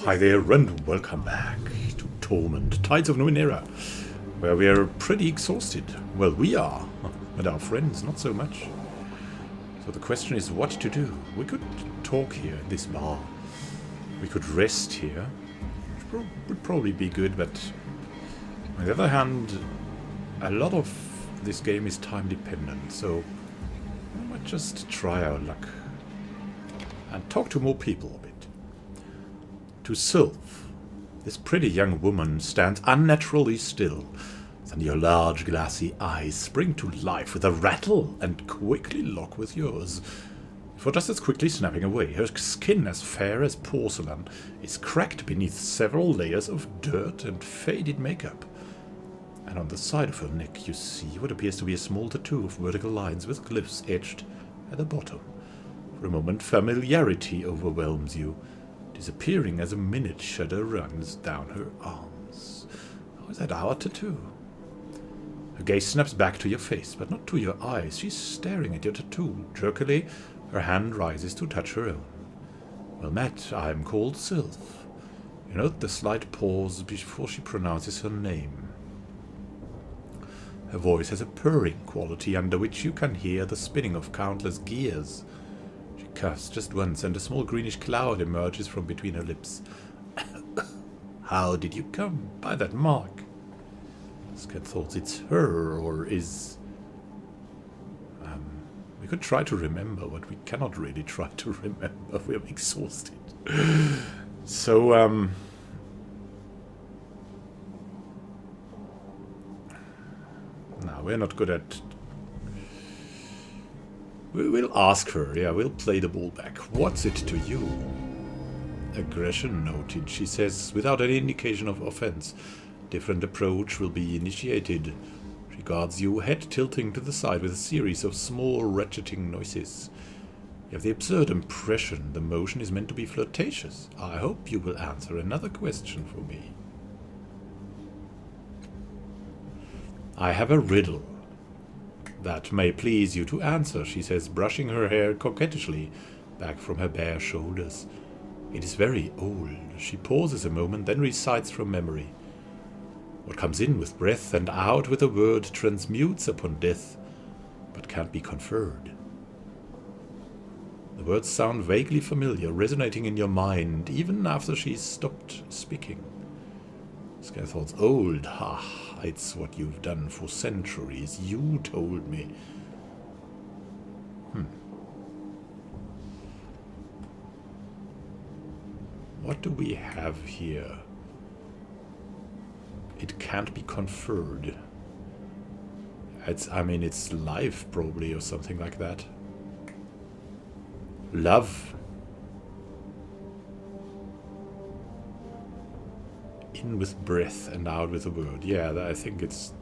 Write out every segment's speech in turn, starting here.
Hi there, and welcome back to Torment, Tides of Numenera, where we are pretty exhausted. Well, we are, but our friends not so much. So the question is what to do. We could talk here in this bar. We could rest here, which would probably be good, but on the other hand, a lot of this game is time dependent, so we might just try our luck and talk to more people a bit. To Sylph, this pretty young woman stands unnaturally still. Then your large glassy eyes spring to life with a rattle and quickly lock with yours. For just as quickly snapping away, her skin as fair as porcelain is cracked beneath several layers of dirt and faded makeup. And on the side of her neck you see what appears to be a small tattoo of vertical lines with glyphs etched at the bottom. For a moment familiarity overwhelms you, disappearing as a minute shudder runs down her arms. Oh, is that our tattoo? Her gaze snaps back to your face, but not to your eyes. She's staring at your tattoo. Jerkily, her hand rises to touch her own. Well met, I'm called Sylph. You note the slight pause before she pronounces her name. Her voice has a purring quality under which you can hear the spinning of countless gears. She coughs just once, and a small greenish cloud emerges from between her lips. How did you come by that mark? Scan thoughts it's her, or is... we could try to remember, but we cannot really try to remember. We're exhausted. So, no, we're not good at... We'll ask her, yeah, we'll play the ball back. What's it to you? Aggression noted, she says, without any indication of offense. Different approach will be initiated. She guards you, head tilting to the side with a series of small ratcheting noises. You have the absurd impression the motion is meant to be flirtatious. I hope you will answer another question for me. I have a riddle. That may please you to answer, she says, brushing her hair coquettishly back from her bare shoulders. It is very old. She pauses a moment, then recites from memory. What comes in with breath and out with a word transmutes upon death, but can't be conferred. The words sound vaguely familiar, resonating in your mind, even after she's stopped speaking. Sky thoughts, old, ha, it's what you've done for centuries. You told me. What do we have here? It can't be conferred. It's life, probably, or something like that. Love. In with breath and out with a word. Yeah, I think it's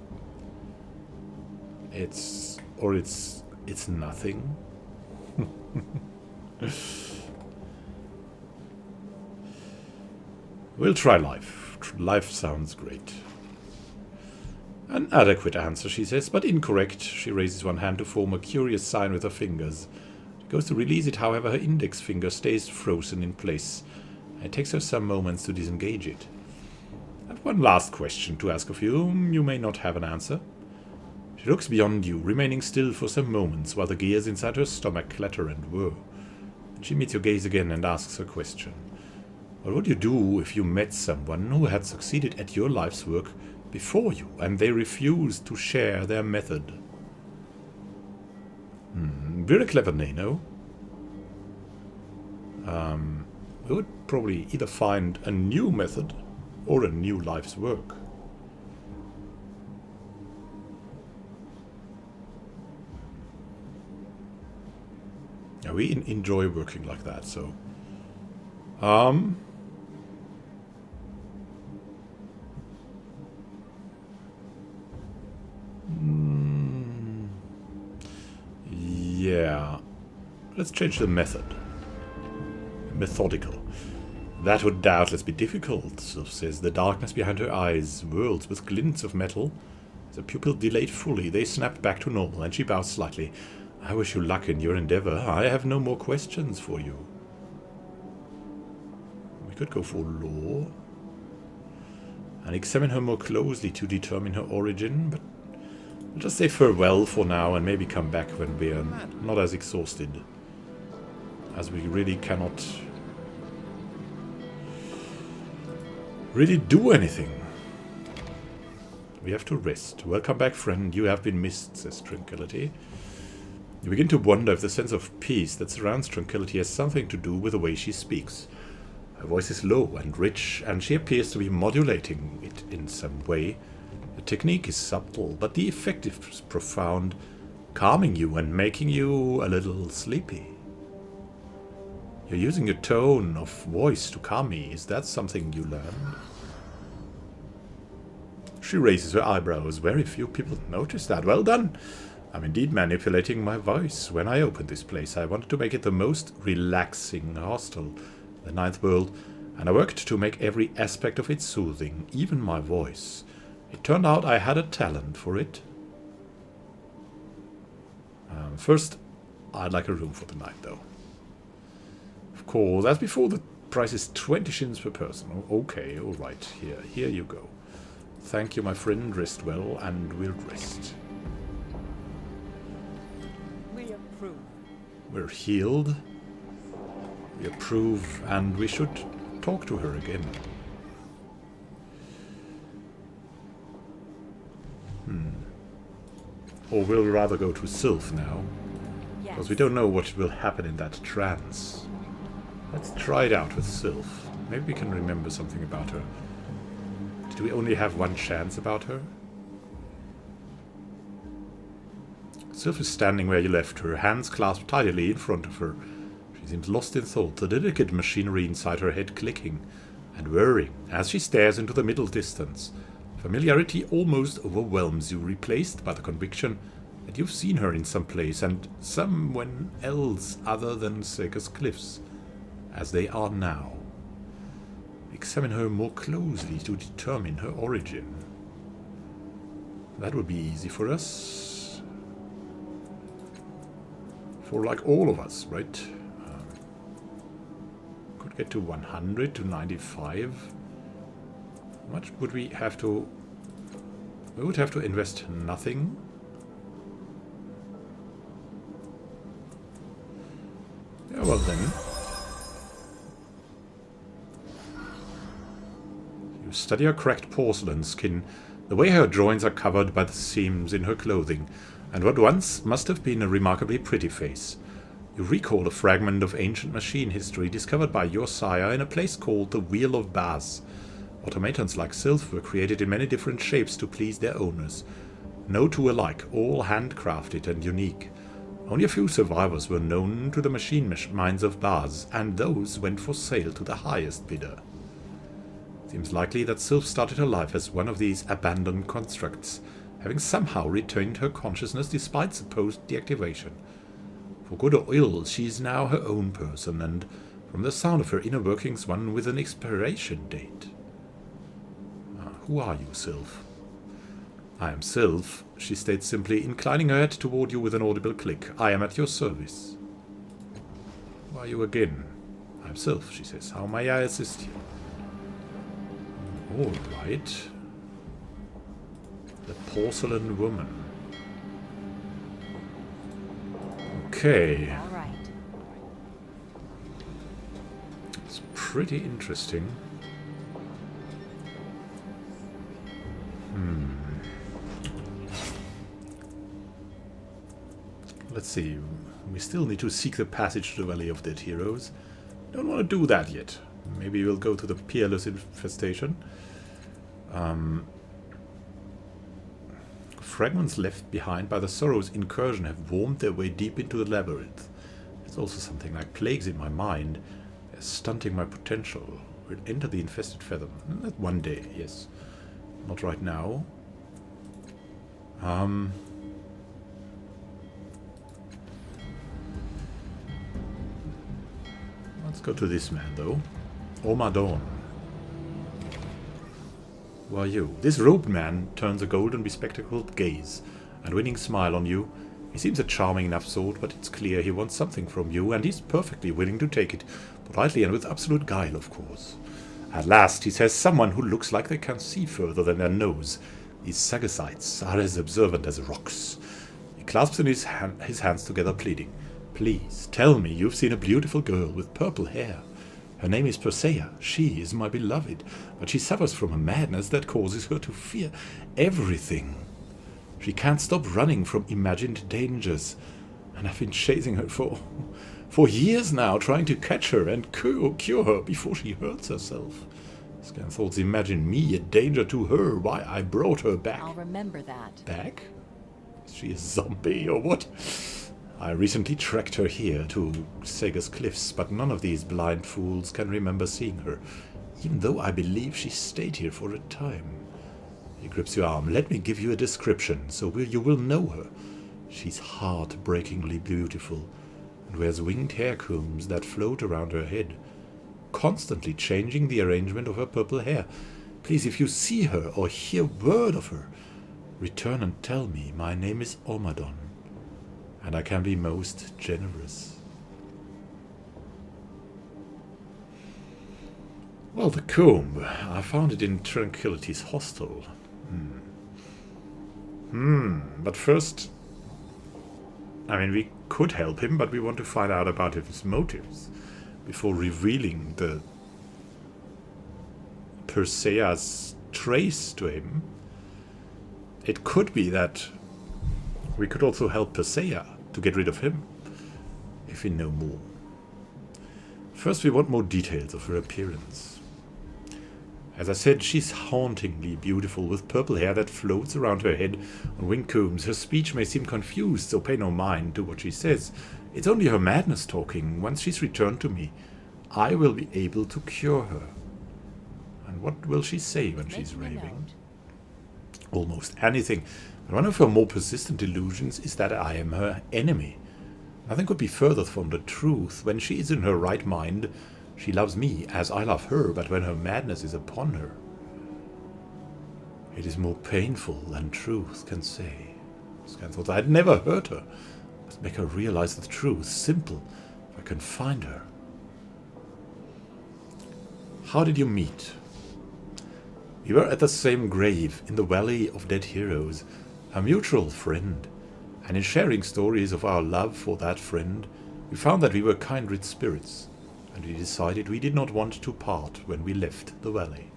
nothing. We'll try life. Life sounds great. An adequate answer, she says, but incorrect. She raises one hand to form a curious sign with her fingers. She goes to release it, however, her index finger stays frozen in place. It takes her some moments to disengage it. I have one last question to ask of you. You may not have an answer. She looks beyond you, remaining still for some moments while the gears inside her stomach clatter and whir. Then she meets your gaze again and asks her question. What would you do if you met someone who had succeeded at your life's work before you, and they refused to share their method? Very clever, Nano. We would probably either find a new method or a new life's work. Yeah, we enjoy working like that, so... yeah. Let's change the method. Methodical. That would doubtless be difficult, Sylph says. The darkness behind her eyes whirls with glints of metal. The pupil dilate fully. They snap back to normal, and she bows slightly. I wish you luck in your endeavor. I have no more questions for you. could go for law and examine her more closely to determine her origin, but we'll just say farewell for now and maybe come back when we are not as exhausted, as we really cannot really do anything. We have to rest. Welcome back, friend. You have been missed, says Tranquility. You begin to wonder if the sense of peace that surrounds Tranquility has something to do with the way she speaks. Her voice is low and rich, and she appears to be modulating it in some way. The technique is subtle, but the effect is profound, calming you and making you a little sleepy. You're using your tone of voice to calm me. Is that something you learned? She raises her eyebrows. Very few people notice that. Well done. I'm indeed manipulating my voice. When I opened this place, I wanted to make it the most relaxing hostel in the Ninth World, and I worked to make every aspect of it soothing, even my voice. It turned out I had a talent for it. First, I'd like a room for the night, though. Of course, as before, the price is 20 shins per person. Okay, alright, here you go. Thank you, my friend. Rest well, and we'll rest. We approve. We're healed. We approve, and we should talk to her again. Or we'll rather go to Sylph now. Yes. Because we don't know what will happen in that trance. Let's try it out with Sylph. Maybe we can remember something about her. Did we only have one chance about her? Sylph is standing where you left her, hands clasped tightly in front of her. She seems lost in thought, the delicate machinery inside her head clicking and whirring as she stares into the middle distance. Familiarity almost overwhelms you, replaced by the conviction that you've seen her in some place and someone else other than Circus Cliffs, as they are now. Examine her more closely to determine her origin. That would be easy for us. For like all of us, right? Could get to 100 to 95. How much would we have to... We would have to invest nothing. Yeah, well then. You study her cracked porcelain skin, the way her joints are covered by the seams in her clothing, and what once must have been a remarkably pretty face. You recall a fragment of ancient machine history discovered by your sire in a place called the Wheel of Baz. Automatons like Sylph were created in many different shapes to please their owners. No two alike, all handcrafted and unique. Only a few survivors were known to the machine minds of Baz, and those went for sale to the highest bidder. Seems likely that Sylph started her life as one of these abandoned constructs, having somehow retained her consciousness despite supposed deactivation. For good or ill, she is now her own person, and from the sound of her inner workings, one with an expiration date. Who are you, Sylph? I am Sylph, she states simply, inclining her head toward you with an audible click. I am at your service. Who are you again? I am Sylph, she says. How may I assist you? All right. The porcelain woman. Okay. All right. It's pretty interesting. Let's see. We still need to seek the passage to the Valley of Dead Heroes. Don't want to do that yet. Maybe we'll go to the Peerless Infestation. Fragments left behind by the Sorrow's incursion have wormed their way deep into the labyrinth. There's also something like plagues in my mind. They're stunting my potential. We'll enter the infested fathom. One day, yes. Not right now. Let's go to this man, though. Omadon. Who are you? This robed man turns a golden bespectacled gaze and winning smile on you. He seems a charming enough sort, but it's clear he wants something from you, and he's perfectly willing to take it. Politely and with absolute guile, of course. At last he says, someone who looks like they can see further than their nose. These Sagissites are as observant as rocks. He clasps in his hands together, pleading, please, tell me you've seen a beautiful girl with purple hair. Her name is Persea. She is my beloved, but she suffers from a madness that causes her to fear everything. She can't stop running from imagined dangers, and I've been chasing her for years now, trying to catch her and cure her before she hurts herself. Scanthoughts imagine me a danger to her, why I brought her back. I'll remember that. Back? Is she a zombie or what? I recently tracked her here to Sega's cliffs, but none of these blind fools can remember seeing her, even though I believe she stayed here for a time. He grips your arm. Let me give you a description, so you will know her. She's heartbreakingly beautiful, and wears winged hair combs that float around her head, constantly changing the arrangement of her purple hair. Please, if you see her or hear word of her, return and tell me. My name is Omadon, and I can be most generous. Well, the comb. I found it in Tranquility's hostel. But first, I mean, we could help him, but we want to find out about his motives before revealing the Persea's trace to him. It could be that we could also help Persea to get rid of him, if we know more. First, we want more details of her appearance. As I said, she's hauntingly beautiful, with purple hair that floats around her head on wing combs. Her speech may seem confused, so pay no mind to what she says. It's only her madness talking. Once she's returned to me, I will be able to cure her. And what will she say when she's raving? Almost anything. But one of her more persistent delusions is that I am her enemy. Nothing could be further from the truth. When she is in her right mind, she loves me as I love her, but when her madness is upon her, it is more painful than truth can say. Scan thought I'd never hurt her. Must make her realize the truth. Simple, if I can find her. How did you meet? We were at the same grave in the Valley of Dead Heroes, a mutual friend, and in sharing stories of our love for that friend, we found that we were kindred spirits, and we decided we did not want to part when we left the valley.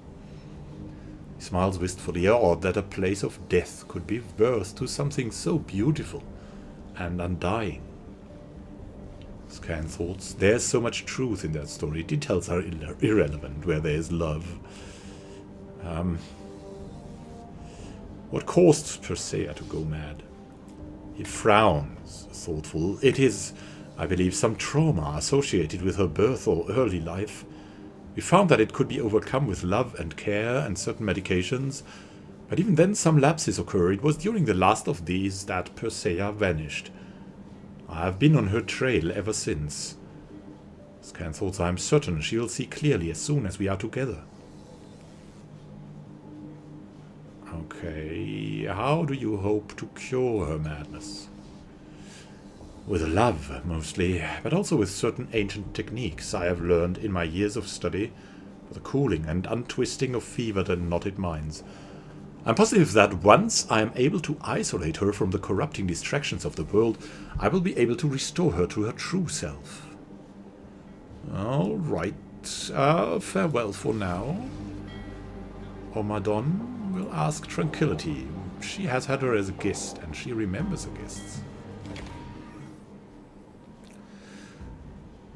He smiles wistfully, odd that a place of death could give birth to something so beautiful and undying. Scan thoughts. There's so much truth in that story. Details are irrelevant where there is love. What caused Persea to go mad? He frowns, thoughtful. It is, I believe, some trauma associated with her birth or early life. We found that it could be overcome with love and care and certain medications, but even then some lapses occur. It was during the last of these that Persea vanished. I have been on her trail ever since. Scan thoughts. I am certain she will see clearly as soon as we are together. Okay, how do you hope to cure her madness? With love, mostly, but also with certain ancient techniques I have learned in my years of study for the cooling and untwisting of fevered and knotted minds. I'm positive that once I am able to isolate her from the corrupting distractions of the world, I will be able to restore her to her true self. All right, farewell for now. Omadon will ask Tranquility. She has had her as a guest, and she remembers her guests.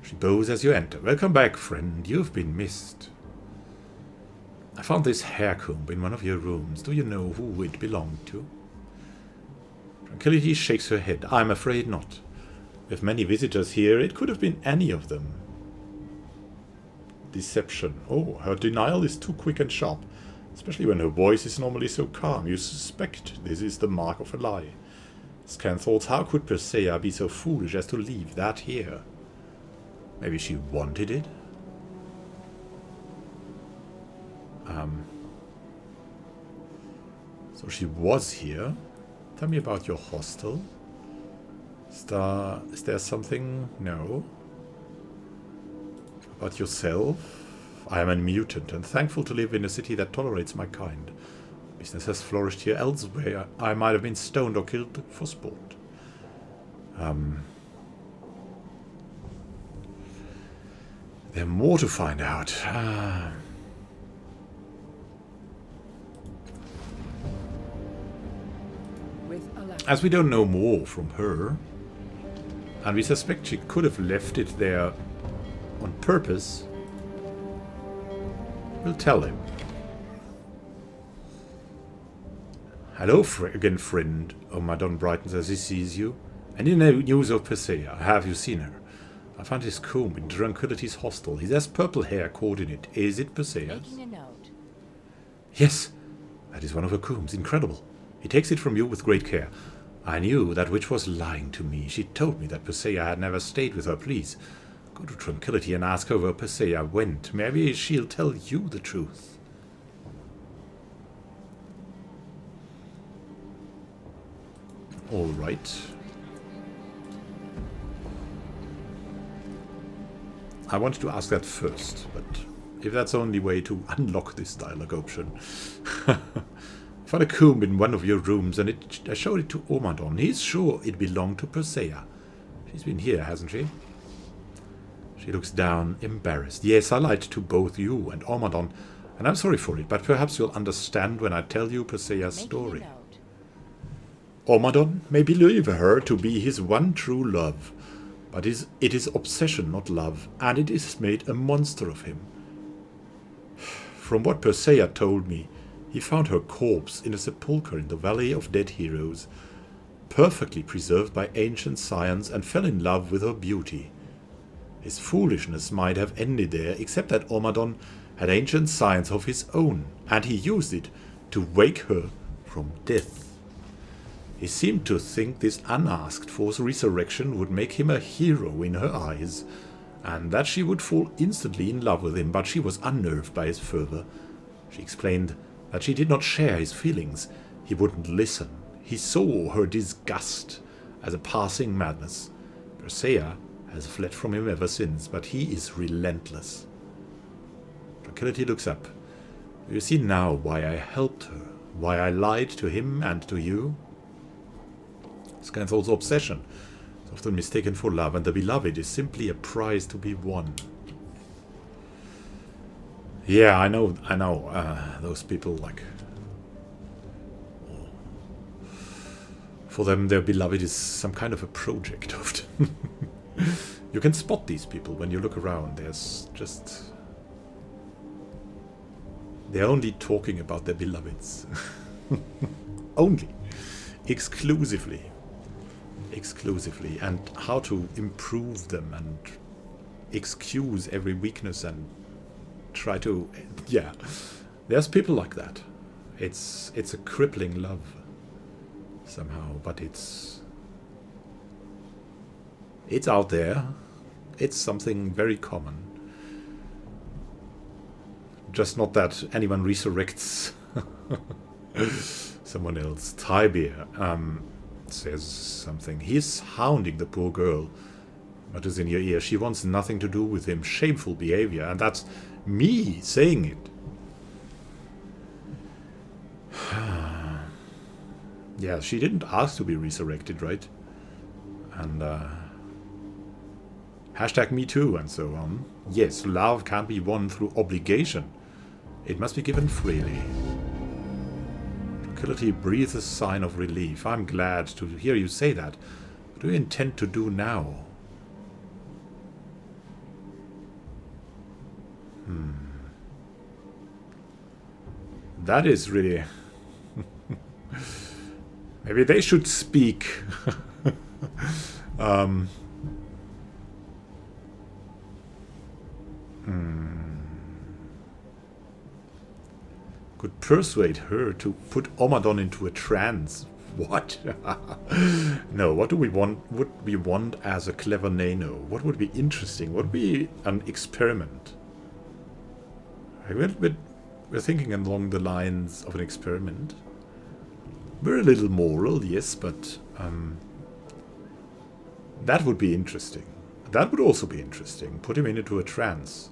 She bows as you enter. Welcome back, friend. You've been missed. I found this hair comb in one of your rooms. Do you know who it belonged to? Tranquility shakes her head. I'm afraid not. We have many visitors here. It could have been any of them. Deception. Oh, her denial is too quick and sharp. Especially when her voice is normally so calm. You suspect this is the mark of a lie. Scan thoughts. How could Persea be so foolish as to leave that here? Maybe she wanted it? So she was here. Tell me about your hostel. Is there something? No. But yourself? I am a mutant and thankful to live in a city that tolerates my kind. Business has flourished here. Elsewhere I might have been stoned or killed for sport. There's more to find out. As we don't know more from her, and we suspect she could have left it there on purpose, we'll tell him. Hello again, friend. Madon brightens as he sees you. Any news of Persea? Have you seen her? I found his comb in Tranquility's hostel. He has purple hair caught in it. Is it Persea's? Making a note. Yes, that is one of her combs. Incredible. He takes it from you with great care. I knew that witch was lying to me. She told me that Persea had never stayed with her. Please, go to Tranquility and ask her where Persea went. Maybe she'll tell you the truth. All right. I wanted to ask that first, but if that's the only way to unlock this dialogue option. I found a comb in one of your rooms and I showed it to Omadon. He's sure it belonged to Persea. She's been here, hasn't she? She looks down, embarrassed. Yes, I lied to both you and Omadon, and I'm sorry for it, but perhaps you'll understand when I tell you Persea's story. Omadon may believe her to be his one true love, but it is obsession, not love, and it is made a monster of him. From what Persea told me, he found her corpse in a sepulchre in the Valley of Dead Heroes, perfectly preserved by ancient science, and fell in love with her beauty. His foolishness might have ended there, except that Omadon had ancient science of his own, and he used it to wake her from death. He seemed to think this unasked for resurrection would make him a hero in her eyes, and that she would fall instantly in love with him, but she was unnerved by his fervor. She explained that she did not share his feelings. He wouldn't listen. He saw her disgust as a passing madness. Persea has fled from him ever since, but he is relentless. Tranquility looks up. You see now why I helped her, why I lied to him and to you? This kind of also obsession. It's often mistaken for love, and the beloved is simply a prize to be won. Yeah, I know. Those people, like, for them, their beloved is some kind of a project often. You can spot these people when you look around. There's just... they're only talking about their beloveds. Only. Exclusively, and how to improve them and excuse every weakness and try to, yeah, there's people like that. It's a crippling love somehow, but it's out there. It's something very common, just not that anyone resurrects someone else. Tybeer says something. He's hounding the poor girl. What is in your ear? She wants nothing to do with him. Shameful behavior. And that's me saying it. Yeah, she didn't ask to be resurrected, right? And hashtag me too and so on. Yes, love can't be won through obligation. It must be given freely. Tranquility breathes a sign of relief. I'm glad to hear you say that. What do you intend to do now? That is really... maybe they should speak. Could persuade her to put Omadon into a trance. What? No, what do we want? Would we want as a clever nano? What would be interesting? What would be an experiment? We're thinking along the lines of an experiment. We're a little moral, yes, but that would be interesting. That would also be interesting. Put him into a trance.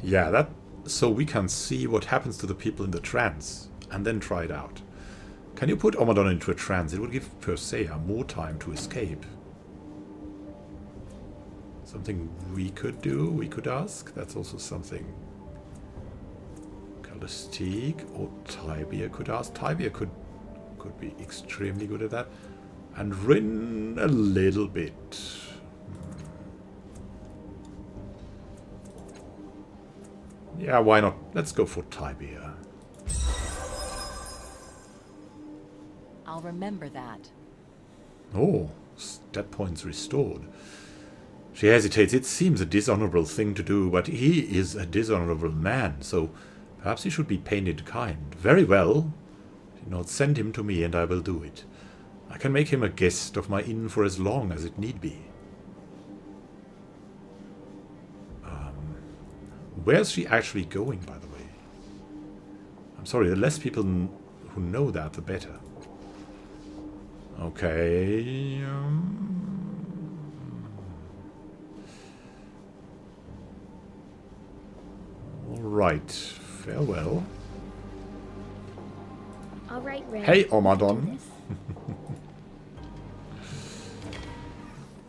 Yeah, that so we can see what happens to the people in the trance and then try it out. Can you put Omadon into a trance? It would give Persea more time to escape. Something we could do, we could ask. That's also something Callistique or Tybia could ask. Tybia could be extremely good at that. And Rin a little bit. Yeah, why not? Let's go for Tybia. I'll remember that. Oh, stat points restored. She hesitates. It seems a dishonorable thing to do, but he is a dishonorable man, so perhaps he should be painted kind. Very well. She nods, send him to me and I will do it. I can make him a guest of my inn for as long as it need be. Where's she actually going, by the way? I'm sorry, the less people who know that, the better. Okay. Alright. Farewell. All right, Ray. Hey, Omadon.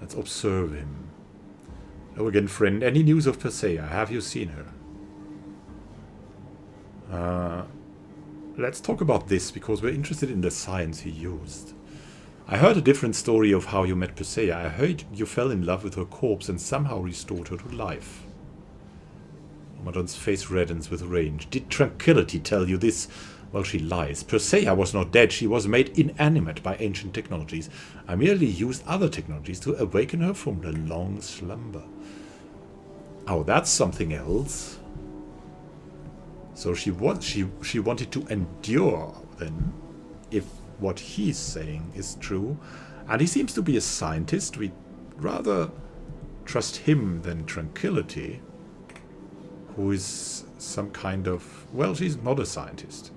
Let's observe him. Hello again, friend. Any news of Persea? Have you seen her? Let's talk about this, because we're interested in the science he used. I heard a different story of how you met Persea. I heard you fell in love with her corpse and somehow restored her to life. Omadon's face reddens with rage. Did Tranquility tell you this? Well, she lies. Persea was not dead. She was made inanimate by ancient technologies. I merely used other technologies to awaken her from the long slumber. Oh, that's something else. So she wanted to endure, then, if what he's saying is true. And he seems to be a scientist. We'd rather trust him than Tranquility, who is some kind of... Well, she's not a scientist.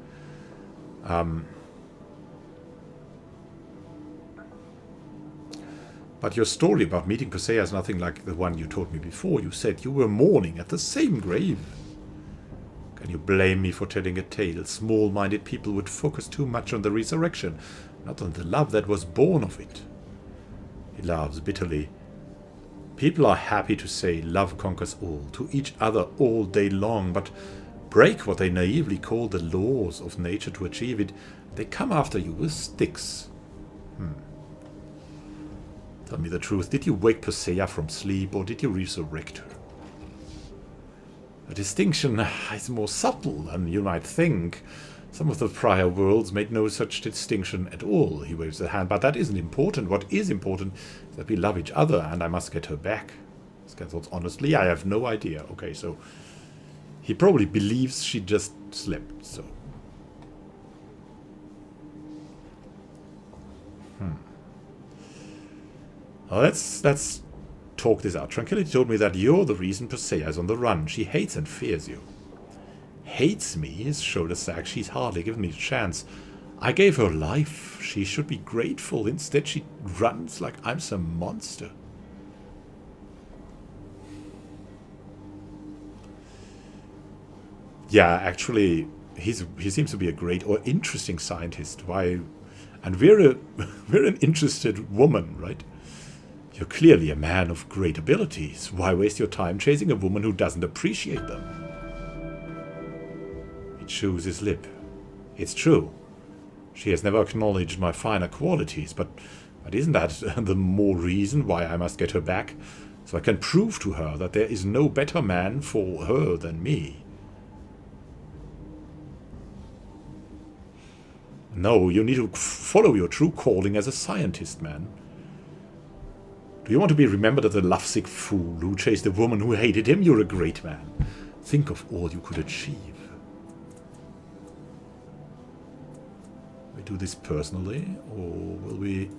But your story about meeting Persea is nothing like the one you told me before. You said you were mourning at the same grave. Can you blame me for telling a tale? Small-minded people would focus too much on the resurrection, not on the love that was born of it. He laughs bitterly. People are happy to say love conquers all, to each other all day long, but break what they naively call the laws of nature to achieve it. They come after you with sticks. Tell me the truth. Did you wake Persea from sleep, or did you resurrect her? The distinction is more subtle than you might think. Some of the prior worlds made no such distinction at all. He waves a hand, but that isn't important. What is important is that we love each other, and I must get her back. Scans honestly, I have no idea. Okay, so he probably believes she just slept, so... Well, let's talk this out. Tranquility told me that you're the reason Persea is on the run. She hates and fears you. Hates me? His shoulders sag. She's hardly given me a chance. I gave her life. She should be grateful. Instead, she runs like I'm some monster. Yeah, actually, he seems to be a great or interesting scientist. Why? And we're an interested woman, right? You're clearly a man of great abilities. Why waste your time chasing a woman who doesn't appreciate them? He chews his lip. It's true. She has never acknowledged my finer qualities, but isn't that the more reason why I must get her back? So I can prove to her that there is no better man for her than me. No, you need to follow your true calling as a scientist, man. Do you want to be remembered as a lovesick fool who chased a woman who hated him? You're a great man. Think of all you could achieve. We do this personally, or will we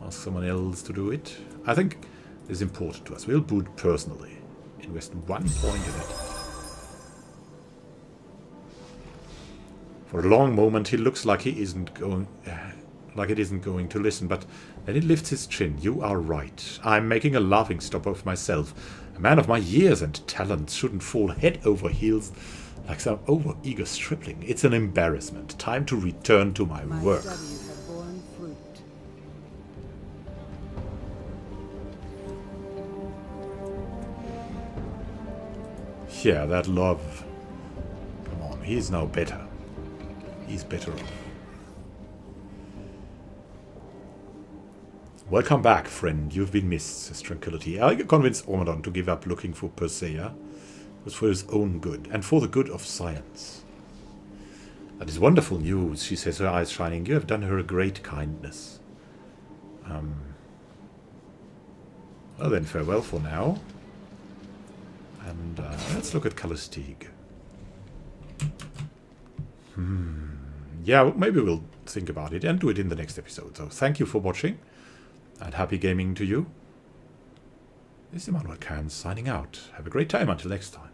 ask someone else to do it? I think it's important to us. We'll do it personally. Invest 1 point in it. For a long moment, he looks like he isn't going... like it isn't going to listen, but then it lifts his chin. You are right. I'm making a laughingstock of myself. A man of my years and talents shouldn't fall head over heels like some over-eager stripling. It's an embarrassment. Time to return to my work. Studies have borne fruit. Yeah, that love. Come on, he's now better. He's better off. Welcome back, friend. You've been missed, says Tranquility. I convinced Ormadon to give up looking for Persea. It was for his own good, and for the good of science. That is wonderful news, she says, her eyes shining. You have done her a great kindness. Well then, farewell for now. And let's look at Calistige. Yeah, maybe we'll think about it and do it in the next episode. So thank you for watching, and happy gaming to you. This is Immanuel signing out. Have a great time until next time.